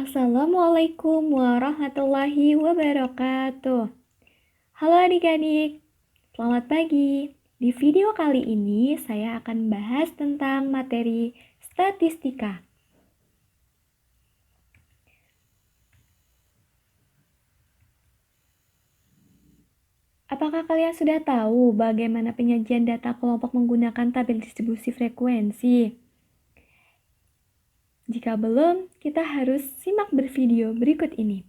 Assalamualaikum warahmatullahi wabarakatuh. Halo adik-adik, selamat pagi. Di video kali ini saya akan bahas tentang materi statistika. Apakah kalian sudah tahu bagaimana penyajian data kelompok menggunakan tabel distribusi frekuensi? Jika belum, kita harus simak bervideo berikut ini.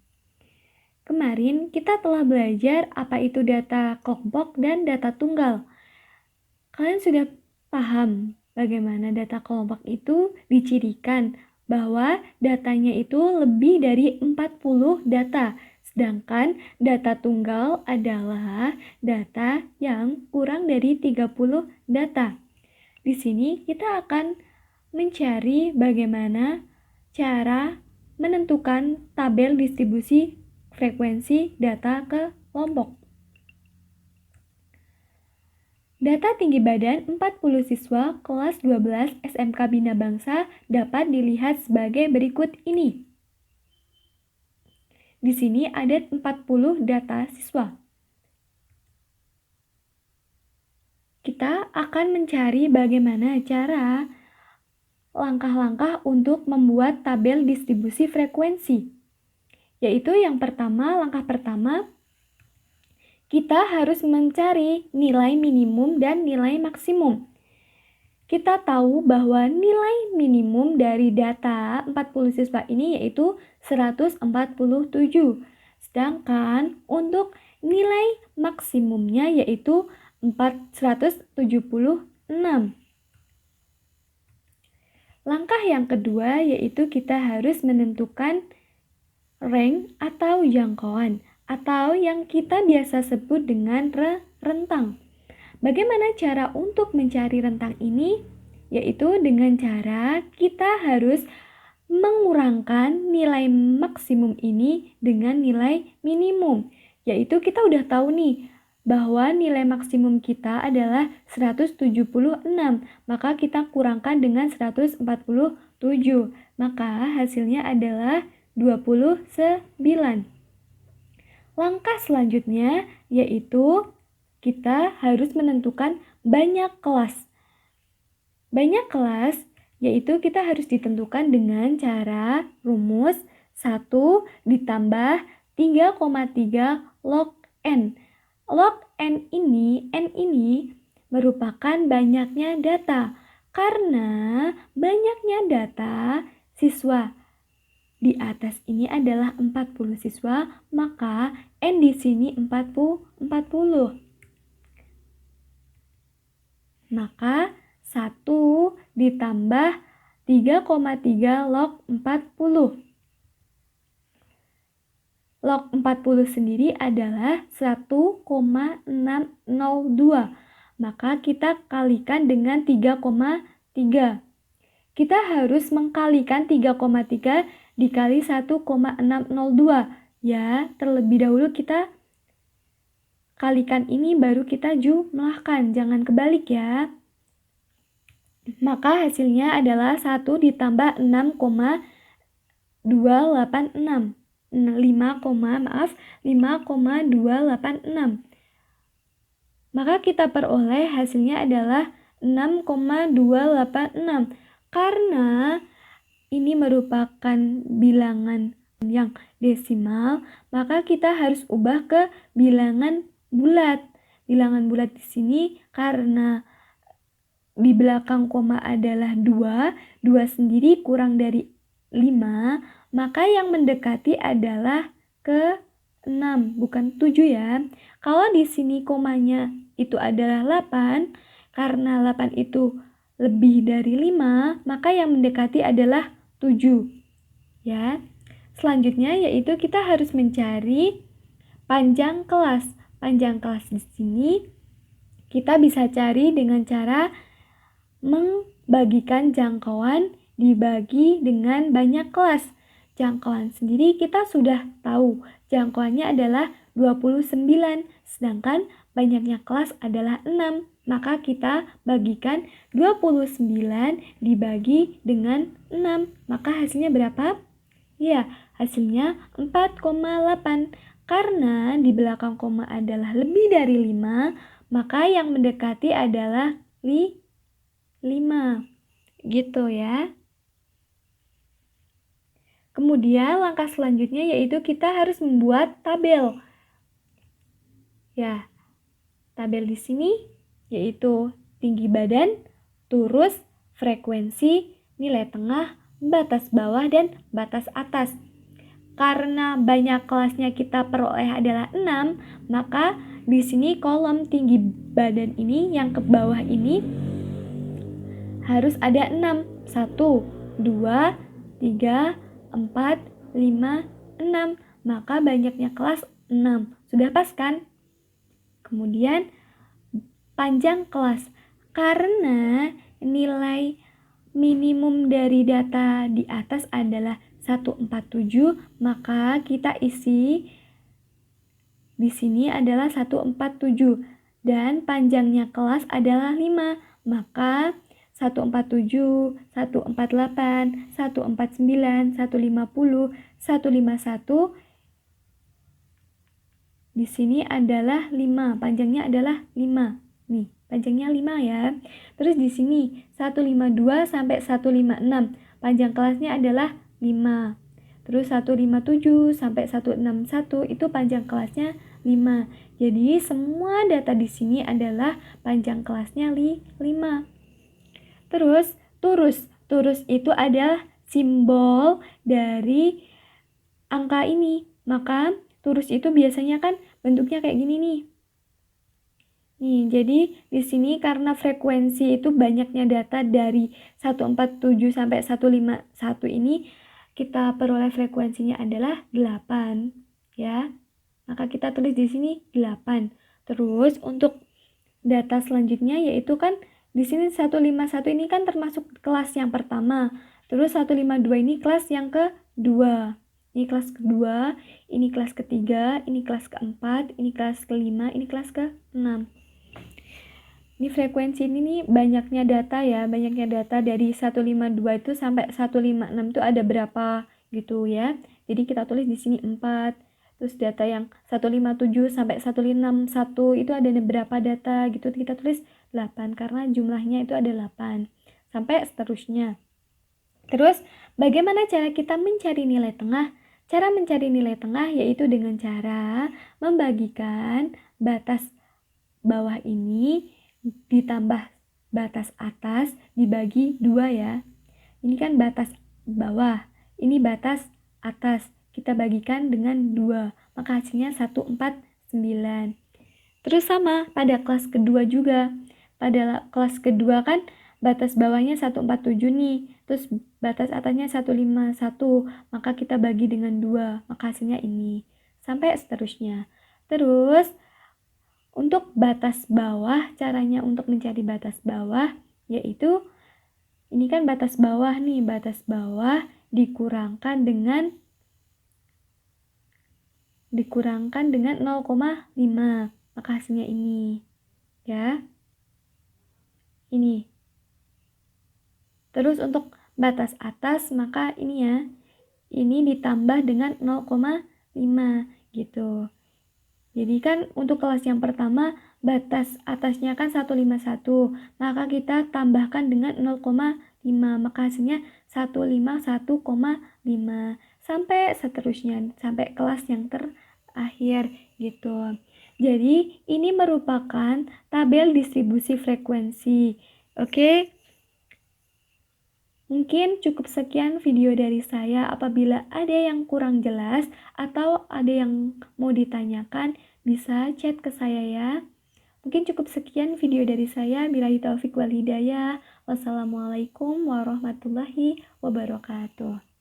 Kemarin kita telah belajar apa itu data kelompok dan data tunggal. Kalian sudah paham bagaimana data kelompok itu dicirikan bahwa datanya itu lebih dari 40 data, sedangkan data tunggal adalah data yang kurang dari 30 data. Di sini kita akan mencari bagaimana cara menentukan tabel distribusi frekuensi data ke kelompok. Data tinggi badan 40 siswa kelas 12 SMK Bina Bangsa dapat dilihat sebagai berikut ini. Di sini ada 40 data siswa. Kita akan mencari bagaimana cara langkah-langkah untuk membuat tabel distribusi frekuensi. Yaitu yang pertama, langkah pertama, kita harus mencari nilai minimum dan nilai maksimum. Kita tahu bahwa nilai minimum dari data 40 siswa ini yaitu 147. Sedangkan untuk nilai maksimumnya yaitu 476. Langkah yang kedua yaitu kita harus menentukan rank atau jangkauan atau yang kita biasa sebut dengan rentang. Bagaimana cara untuk mencari rentang ini? Yaitu dengan cara kita harus mengurangkan nilai maksimum ini dengan nilai minimum. Yaitu kita udah tahu nih bahwa nilai maksimum kita adalah 176, maka kita kurangkan dengan 147, maka hasilnya adalah 29. Langkah selanjutnya yaitu kita harus menentukan banyak kelas. Banyak kelas yaitu kita harus ditentukan dengan cara rumus 1 ditambah 3,3 log N. Log N ini merupakan banyaknya data. Karena banyaknya data siswa di atas ini adalah 40 siswa, maka N di sini 40. Maka 1 ditambah 3,3 log 40. Log 40 sendiri adalah 1,602. Maka kita kalikan dengan 3,3. Kita harus mengkalikan 3,3 dikali 1,602. Ya, terlebih dahulu kita kalikan ini baru kita jumlahkan. Jangan kebalik ya. Maka hasilnya adalah 1 ditambah 6,286. 5,286. Maka kita peroleh hasilnya adalah 6,286. Karena ini merupakan bilangan yang desimal, maka kita harus ubah ke bilangan bulat. Bilangan bulat di sini karena di belakang koma adalah 2 sendiri kurang dari 5, maka yang mendekati adalah ke 6, bukan 7 ya. Kalau di sini komanya itu adalah 8, karena 8 itu lebih dari 5, maka yang mendekati adalah 7. Ya. Selanjutnya yaitu kita harus mencari panjang kelas. Panjang kelas di sini kita bisa cari dengan cara membagikan jangkauan dibagi dengan banyak kelas. Jangkauan sendiri kita sudah tahu, jangkauannya adalah 29, sedangkan banyaknya kelas adalah 6. Maka kita bagikan 29 dibagi dengan 6. Maka hasilnya berapa? Ya, hasilnya 4,8. Karena di belakang koma adalah lebih dari 5, maka yang mendekati adalah 5. Gitu ya. Kemudian langkah selanjutnya yaitu kita harus membuat tabel. Ya, tabel di sini yaitu tinggi badan, turus, frekuensi, nilai tengah, batas bawah, dan batas atas. Karena banyak kelasnya kita peroleh adalah 6, maka di sini kolom tinggi badan ini yang ke bawah ini harus ada 6. 1, 2, 3, 4, 5, 6. Maka banyaknya kelas 6. Sudah pas kan? Kemudian panjang kelas. Karena nilai minimum dari data di atas adalah 147, maka kita isi di sini adalah 147 dan panjangnya kelas adalah 5. Maka 147, 148, 149, 150, 151 di sini adalah 5. Panjangnya adalah 5. Nih, panjangnya 5 ya. Terus di sini 152 sampai 156. Panjang kelasnya adalah 5. Terus 157 sampai 161 itu panjang kelasnya 5. Jadi semua data di sini adalah panjang kelasnya 5. Terus turus. Turus itu adalah simbol dari angka ini. Maka turus itu biasanya kan bentuknya kayak gini nih. Nih, jadi di sini karena frekuensi itu banyaknya data dari 147 sampai 151 ini, kita peroleh frekuensinya adalah 8, ya. Maka kita tulis di sini 8. Terus untuk data selanjutnya yaitu kan di sini 151 ini kan termasuk kelas yang pertama. Terus 152 ini kelas yang kedua. Ini kelas kedua, ini kelas ketiga, ini kelas keempat, ini kelas kelima, ini kelas ke-6. Ini frekuensi ini nih banyaknya data ya, banyaknya data dari 152 itu sampai 156 itu ada berapa gitu ya. Jadi kita tulis di sini 4. Terus data yang 157 sampai 161 itu ada berapa data gitu, kita tulis 8 karena jumlahnya itu ada 8. Sampai seterusnya. Terus bagaimana cara kita mencari nilai tengah? Cara mencari nilai tengah yaitu dengan cara membagikan batas bawah ini ditambah batas atas dibagi 2 ya. Ini kan batas bawah, ini batas atas. Kita bagikan dengan 2, maka hasilnya 149. Terus sama pada kelas kedua juga. Pada kelas kedua kan batas bawahnya 147 nih. Terus batas atasnya 151, maka kita bagi dengan 2, maka hasilnya ini. Sampai seterusnya. Terus untuk batas bawah, caranya untuk mencari batas bawah yaitu ini kan batas bawah nih, batas bawah dikurangkan dengan 0,5, maka hasilnya ini. Ya. Ini. Terus untuk batas atas maka ini ya. Ini ditambah dengan 0,5 gitu. Jadi kan untuk kelas yang pertama batas atasnya kan 151, maka kita tambahkan dengan 0,5, maka hasilnya 151,5 sampai seterusnya, sampai kelas yang terakhir gitu. Jadi ini merupakan tabel distribusi frekuensi. Oke? Mungkin cukup sekian video dari saya. Apabila ada yang kurang jelas atau ada yang mau ditanyakan, bisa chat ke saya ya. Mungkin cukup sekian video dari saya. Billahi taufik wal hidayah. Wassalamualaikum warahmatullahi wabarakatuh.